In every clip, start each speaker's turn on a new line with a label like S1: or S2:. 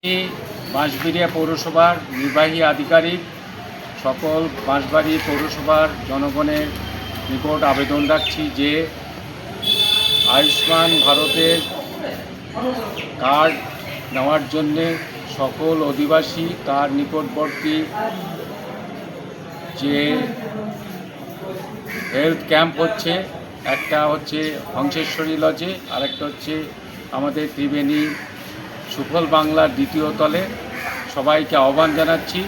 S1: আমি বাঁশবেড়িয়া পৌরসভার নির্বাহী আধিকারিক সকল বাঁশবাড়ি পৌরসভার জনগণের নিকট আবেদন রাখছি যে আয়ুষ্মান ভারতের কার্ড নেওয়ার জন্যে সকল অধিবাসী তার নিকটবর্তী যে হেলথ ক্যাম্প হচ্ছে, একটা হচ্ছে হংসেশ্বরী লজে, আরেকটা হচ্ছে আমাদের ত্রিবেণী সুফল বাংলার দ্বিতীয় তলে। সবাইকে আহ্বান জানাচ্ছি,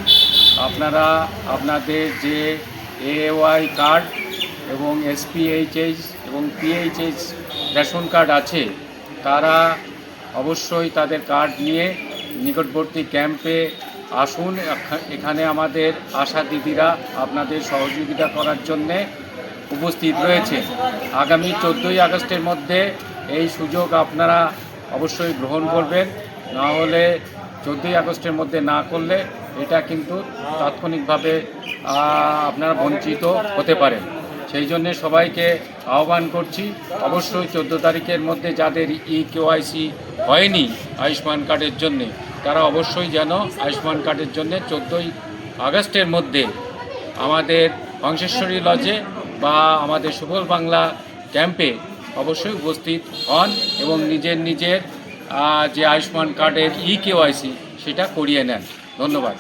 S1: আপনারা আপনাদের যে এওয়াই কার্ড এবং এসপিএইচএইচ এবং পিএইচএইচ রেশন কার্ড আছে, তারা অবশ্যই তাদের কার্ড নিয়ে নিকটবর্তী ক্যাম্পে আসুন। এখানে আমাদের আশা দিদিরা আপনাদের সহযোগিতা করার জন্যে উপস্থিত রয়েছে। আগামী 14ই আগস্টের মধ্যে এই সুযোগ আপনারা অবশ্যই গ্রহণ করবেন, না হলে 14ই আগস্টের মধ্যে না করলে এটা কিন্তু তাৎক্ষণিকভাবে আপনারা বঞ্চিত হতে পারেন। সেই জন্যে সবাইকে আহ্বান করছি, অবশ্যই 14 তারিখের মধ্যে যাদের কেওয়াইসি হয়নি আয়ুষ্মান কার্ডের জন্যে, তারা অবশ্যই যেন আয়ুষ্মান কার্ডের জন্যে 14ই আগস্টের মধ্যে আমাদের হংসেশ্বরী লজে বা আমাদের সুফল বাংলা ক্যাম্পে অবশ্যই উপস্থিত হন এবং নিজের যে আয়ুষ্মান কার্ডের কেওয়াইসি সেটা করিয়ে নেন। ধন্যবাদ।